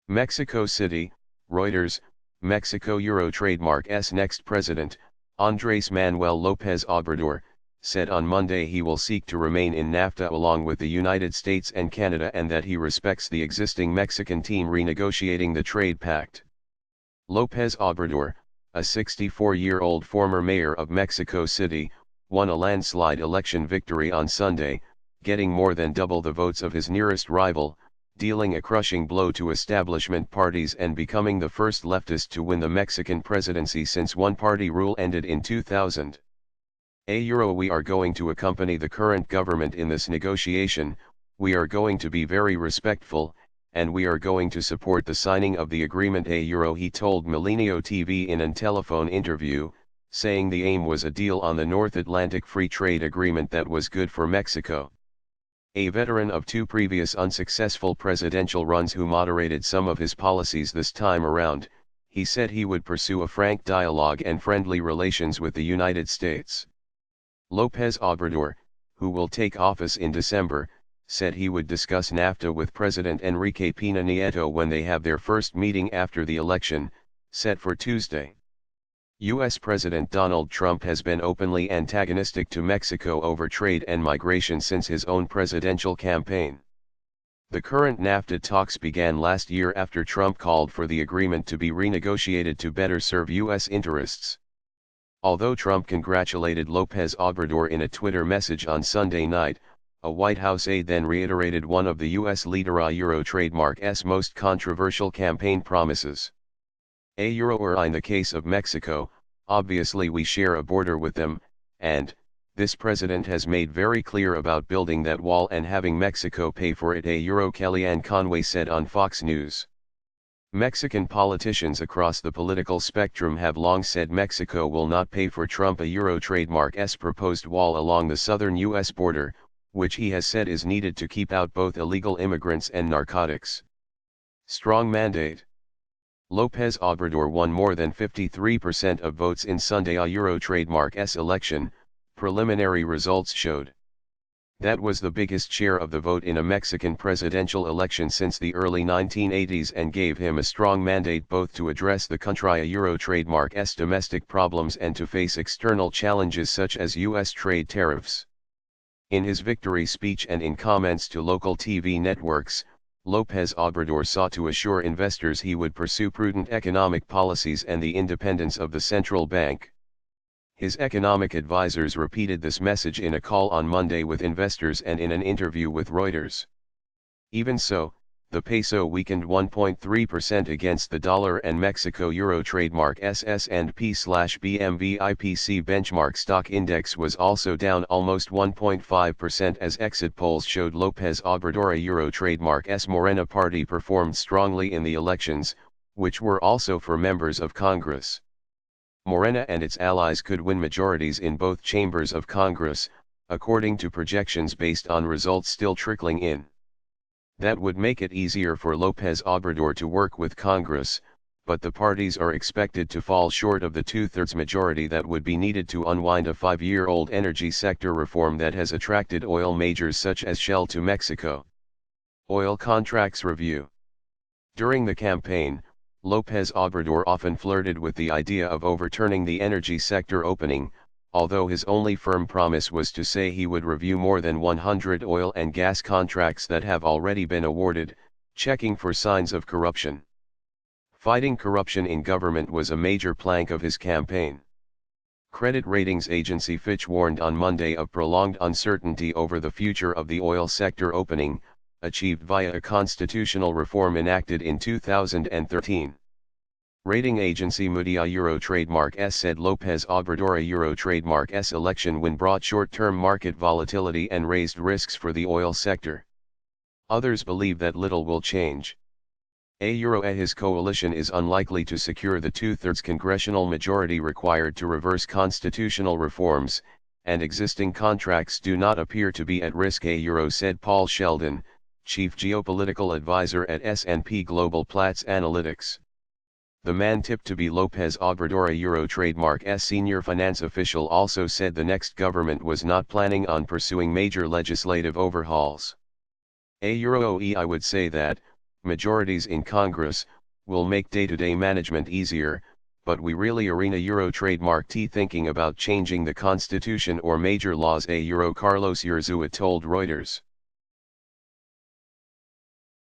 Mexico City, Reuters, Mexico Euro trademark's next president, Andrés Manuel Lopez Obrador, said on Monday he will seek to remain in NAFTA along with the United States and Canada and that he respects the existing Mexican team renegotiating the trade pact. Lopez Obrador, a 64-year-old former mayor of Mexico City, won a landslide election victory on Sunday, getting more than double the votes of his nearest rival, dealing a crushing blow to establishment parties and becoming the first leftist to win the Mexican presidency since one-party rule ended in 2000. We are going to accompany the current government in this negotiation, we are going to be very respectful, and we are going to support the signing of the agreement he told Milenio TV in a telephone interview, saying the aim was a deal on the North Atlantic Free Trade Agreement that was good for Mexico. A veteran of two previous unsuccessful presidential runs who moderated some of his policies this time around, he said he would pursue a frank dialogue and friendly relations with the United States. Lopez Obrador, who will take office in December, said he would discuss NAFTA with President Enrique Pena Nieto when they have their first meeting after the election, set for Tuesday. U.S. President Donald Trump has been openly antagonistic to Mexico over trade and migration since his own presidential campaign. The current NAFTA talks began last year after Trump called for the agreement to be renegotiated to better serve U.S. interests. Although Trump congratulated Lopez Obrador in a Twitter message on Sunday night, a White House aide then reiterated one of the U.S. leader Euro trademark's most controversial campaign promises. In the case of Mexico, obviously we share a border with them, and, this president has made very clear about building that wall and having Mexico pay for it, Kellyanne Conway said on Fox News. Mexican politicians across the political spectrum have long said Mexico will not pay for Trump Euro trademark's proposed wall along the southern U.S. border, which he has said is needed to keep out both illegal immigrants and narcotics. Strong mandate. Lopez Obrador won more than 53% of votes in Sunday Euro trademark's election, preliminary results showed. That was the biggest share of the vote in a Mexican presidential election since the early 1980s and gave him a strong mandate both to address the country Euro trademark's domestic problems and to face external challenges such as U.S. trade tariffs. In his victory speech and in comments to local TV networks, Lopez Obrador sought to assure investors he would pursue prudent economic policies and the independence of the central bank. His economic advisors repeated this message in a call on Monday with investors and in an interview with Reuters. Even so, the peso weakened 1.3% against the dollar and Mexico Euro trademark S&P/BMV IPC benchmark stock index was also down almost 1.5% as exit polls showed Lopez Obrador Euro trademark's Morena party performed strongly in the elections, which were also for members of Congress. Morena and its allies could win majorities in both chambers of Congress, according to projections based on results still trickling in. That would make it easier for Lopez Obrador to work with Congress, but the parties are expected to fall short of the two-thirds majority that would be needed to unwind a 5-year-old energy sector reform that has attracted oil majors such as Shell to Mexico. Oil Contracts Review. During the campaign, Lopez Obrador often flirted with the idea of overturning the energy sector opening, although his only firm promise was to say he would review more than 100 oil and gas contracts that have already been awarded, checking for signs of corruption. Fighting corruption in government was a major plank of his campaign. Credit ratings agency Fitch warned on Monday of prolonged uncertainty over the future of the oil sector opening, achieved via a constitutional reform enacted in 2013. Rating agency Moody's Euro trademark's said Lopez Obrador Euro trademark's election win brought short-term market volatility and raised risks for the oil sector. Others believe that little will change. His coalition is unlikely to secure the two-thirds congressional majority required to reverse constitutional reforms, and existing contracts do not appear to be at risk, said Paul Sheldon, chief geopolitical advisor at S&P Global Platts Analytics. The man tipped to be Lopez Obrador Euro trademark's senior finance official also said the next government was not planning on pursuing major legislative overhauls. I would say that, majorities in Congress, will make day-to-day management easier, but we really arena Euro trademark T thinking about changing the constitution or major laws a Euro Carlos Urzua told Reuters.